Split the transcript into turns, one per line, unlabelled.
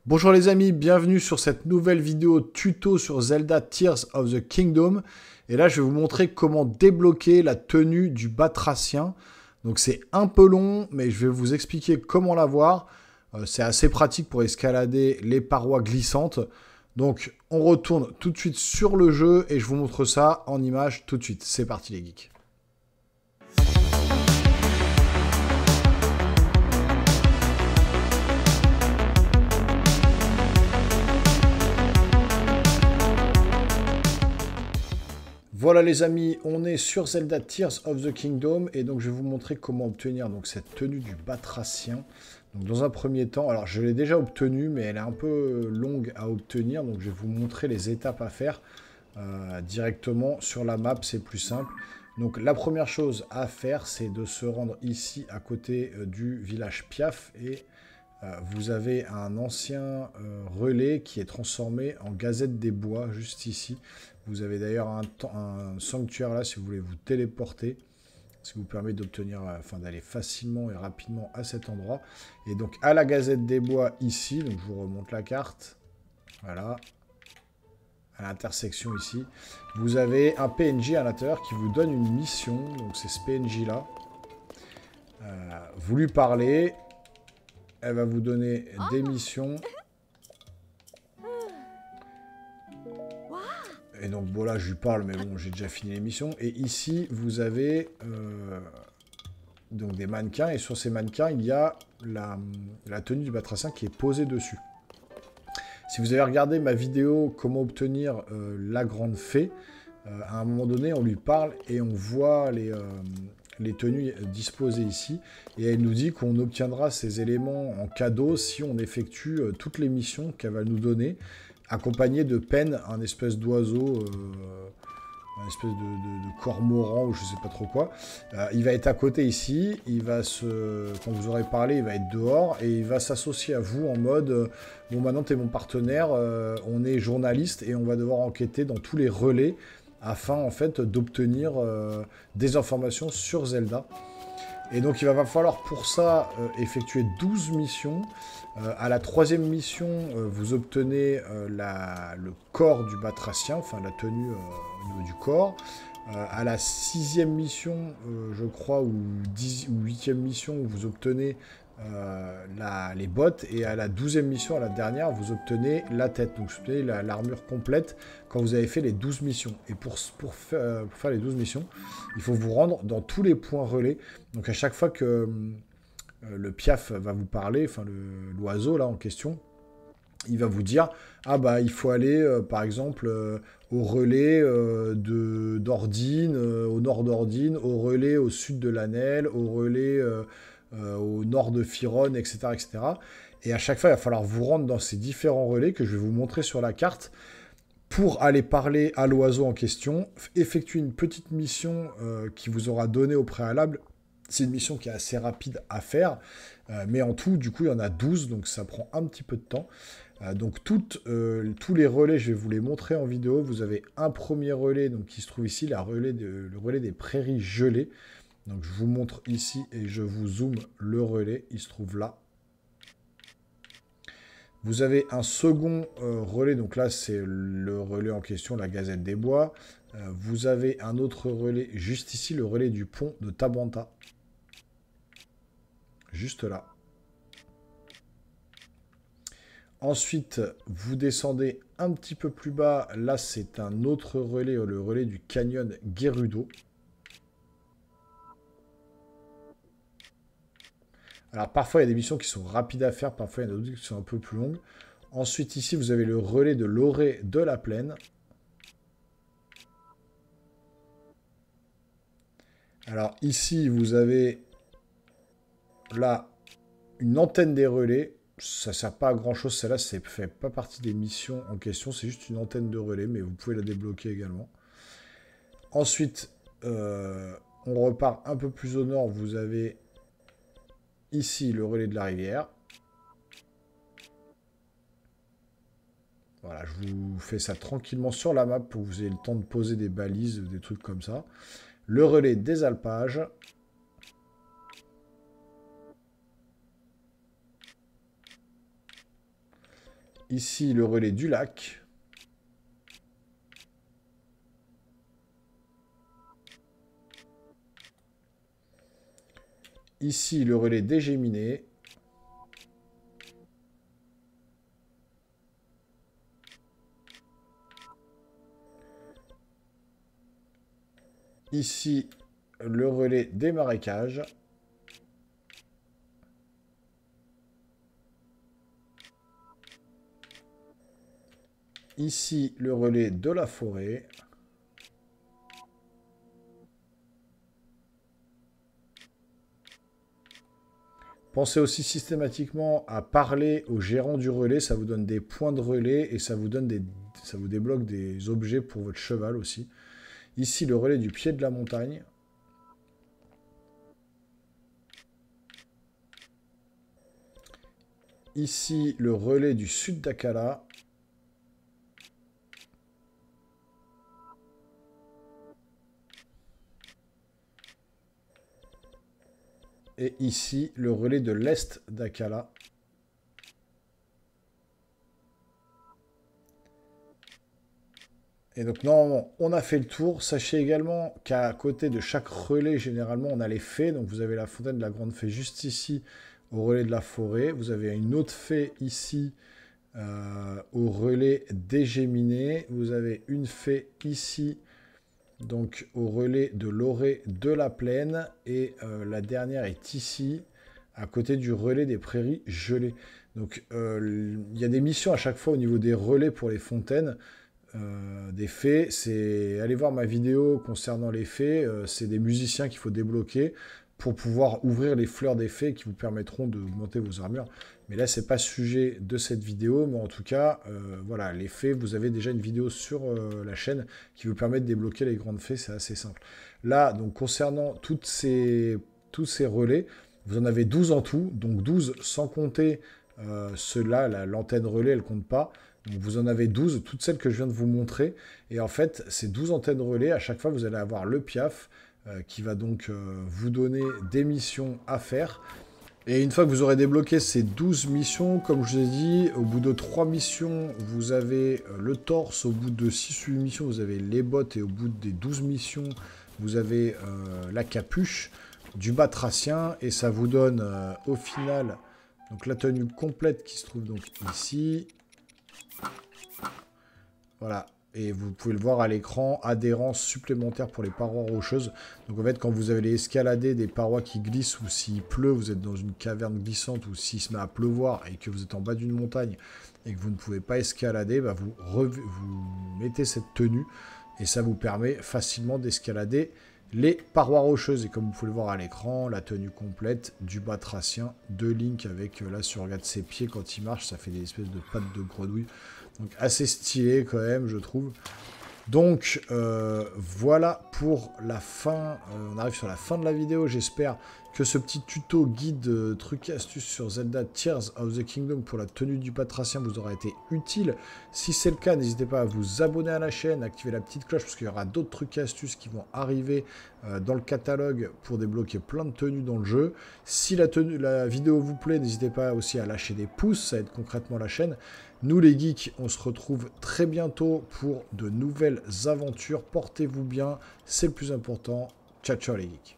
Bonjour les amis, bienvenue sur cette nouvelle vidéo tuto sur Zelda Tears of the Kingdom. Et là, je vais vous montrer comment débloquer la tenue du batracien. Donc c'est un peu long, mais je vais vous expliquer comment l'avoir. C'est assez pratique pour escalader les parois glissantes. Donc on retourne tout de suite sur le jeu et je vous montre ça en images tout de suite. C'est parti les geeks. Voilà les amis, on est sur Zelda Tears of the Kingdom et donc je vais vous montrer comment obtenir donc, cette tenue du batracien. Donc, dans un premier temps, alors je l'ai déjà obtenue mais elle est un peu longue à obtenir, donc je vais vous montrer les étapes à faire directement sur la map, c'est plus simple. Donc la première chose à faire, c'est de se rendre ici à côté du village Piaf et vous avez un ancien relais qui est transformé en gazette des bois juste ici. Vous avez d'ailleurs un sanctuaire là si vous voulez vous téléporter, ce qui vous permet d'obtenir, d'aller facilement et rapidement à cet endroit. Et donc à la gazette des bois ici, donc je vous remonte la carte, voilà, à l'intersection ici, vous avez un PNJ à l'intérieur qui vous donne une mission, donc c'est ce PNJ là. Vous lui parlez, elle va vous donner des missions. Et donc, bon, là, je lui parle, mais bon, j'ai déjà fini l'émission. Et ici, vous avez donc des mannequins. Et sur ces mannequins, il y a la tenue du batracien qui est posée dessus. Si vous avez regardé ma vidéo « Comment obtenir la grande fée », à un moment donné, on lui parle et on voit les tenues disposées ici. Et elle nous dit qu'on obtiendra ces éléments en cadeau si on effectue toutes les missions qu'elle va nous donner, accompagné de Pen, un espèce d'oiseau, un espèce de cormoran ou je sais pas trop quoi. Il va être à côté ici, quand vous aurez parlé, il va être dehors et il va s'associer à vous en mode bon maintenant t'es mon partenaire, on est journaliste et on va devoir enquêter dans tous les relais afin en fait d'obtenir des informations sur Zelda. Et donc il va falloir pour ça effectuer 12 missions. À la 3e mission, vous obtenez le corps du batracien, enfin la tenue au niveau du corps. À la 6e mission, je crois, ou 8e mission, vous obtenez les bottes. Et à la 12e mission, à la dernière, vous obtenez la tête. Donc vous obtenez l'armure complète quand vous avez fait les 12 missions. Et pour faire les 12 missions, il faut vous rendre dans tous les points relais. Donc à chaque fois que le Piaf va vous parler, enfin l'oiseau là en question, il va vous dire ah bah il faut aller par exemple au relais d'Ordine, au nord d'Ordine, au relais au sud de l'Anel, au relais au nord de Firon, etc., etc. Et à chaque fois il va falloir vous rendre dans ces différents relais que je vais vous montrer sur la carte pour aller parler à l'oiseau en question, effectuer une petite mission qui vous aura donné au préalable. C'est une mission qui est assez rapide à faire, mais en tout, du coup, il y en a 12, donc ça prend un petit peu de temps. Donc tous les relais, je vais vous les montrer en vidéo. Vous avez un premier relais donc, qui se trouve ici, le relais des prairies gelées. Donc je vous montre ici et je vous zoome le relais, il se trouve là. Vous avez un second relais, donc là c'est le relais en question, la Gazette des Bois. Vous avez un autre relais juste ici, le relais du pont de Tabanta. Juste là. Ensuite, vous descendez un petit peu plus bas. Là, c'est un autre relais, le relais du canyon Gerudo. Alors, parfois, il y a des missions qui sont rapides à faire. Parfois, il y en a d'autres qui sont un peu plus longues. Ensuite, ici, vous avez le relais de l'orée de la plaine. Alors, ici, vous avez là une antenne des relais. Ça ne sert pas à grand chose, celle-là, ça ne fait pas partie des missions en question, c'est juste une antenne de relais, mais vous pouvez la débloquer également. Ensuite, on repart un peu plus au nord, vous avez ici le relais de la rivière. Voilà, je vous fais ça tranquillement sur la map pour que vous ayez le temps de poser des balises, des trucs comme ça. Le relais des alpages. Ici, le relais du lac. Ici, le relais des Géminées. Ici, le relais des marécages. Ici, le relais de la forêt. Pensez aussi systématiquement à parler au gérant du relais. Ça vous donne des points de relais et ça vous débloque des objets pour votre cheval aussi. Ici, le relais du pied de la montagne. Ici, le relais du sud d'Akala. Et ici, le relais de l'est d'Akala. Et donc, normalement, on a fait le tour. Sachez également qu'à côté de chaque relais, généralement, on a les fées. Donc, vous avez la fontaine de la grande fée juste ici, au relais de la forêt. Vous avez une autre fée ici, au relais des Géminées. Vous avez une fée ici, donc au relais de l'orée de la plaine. Et la dernière est ici, à côté du relais des prairies gelées. Donc, il y a des missions à chaque fois au niveau des relais pour les fontaines. Des fées, c'est... Allez voir ma vidéo concernant les fées, c'est des musiciens qu'il faut débloquer pour pouvoir ouvrir les fleurs des fées qui vous permettront d'augmenter vos armures. Mais là, c'est pas le sujet de cette vidéo, mais en tout cas, voilà, les fées, vous avez déjà une vidéo sur la chaîne qui vous permet de débloquer les grandes fées, c'est assez simple. Là, donc concernant tous ces relais, vous en avez 12 en tout, donc 12 sans compter ceux-là, l'antenne relais, elle compte pas. Donc vous en avez 12, toutes celles que je viens de vous montrer. Et en fait, ces 12 antennes relais, à chaque fois, vous allez avoir le piaf qui va donc vous donner des missions à faire. Et une fois que vous aurez débloqué ces 12 missions, comme je vous ai dit, au bout de 3 missions, vous avez le torse. Au bout de 6 ou 8 missions, vous avez les bottes. Et au bout des 12 missions, vous avez la capuche du batracien. Et ça vous donne au final donc, la tenue complète qui se trouve donc ici. Voilà, et vous pouvez le voir à l'écran, adhérence supplémentaire pour les parois rocheuses. Donc en fait, quand vous allez escalader des parois qui glissent ou s'il pleut, vous êtes dans une caverne glissante ou s'il se met à pleuvoir et que vous êtes en bas d'une montagne et que vous ne pouvez pas escalader, bah vous mettez cette tenue et ça vous permet facilement d'escalader les parois rocheuses. Et comme vous pouvez le voir à l'écran, la tenue complète du batracien de Link avec, là si on regarde ses pieds quand il marche, ça fait des espèces de pattes de grenouille. Donc assez stylé quand même, je trouve. Donc voilà pour la fin. On arrive sur la fin de la vidéo. J'espère que ce petit tuto guide trucs et astuces sur Zelda Tears of the Kingdom pour la tenue du batracien vous aura été utile. Si c'est le cas, n'hésitez pas à vous abonner à la chaîne, activer la petite cloche parce qu'il y aura d'autres trucs et astuces qui vont arriver dans le catalogue pour débloquer plein de tenues dans le jeu. Si la vidéo vous plaît, n'hésitez pas aussi à lâcher des pouces, ça aide concrètement la chaîne. Nous les geeks, on se retrouve très bientôt pour de nouvelles aventures. Portez-vous bien, c'est le plus important. Ciao ciao les geeks.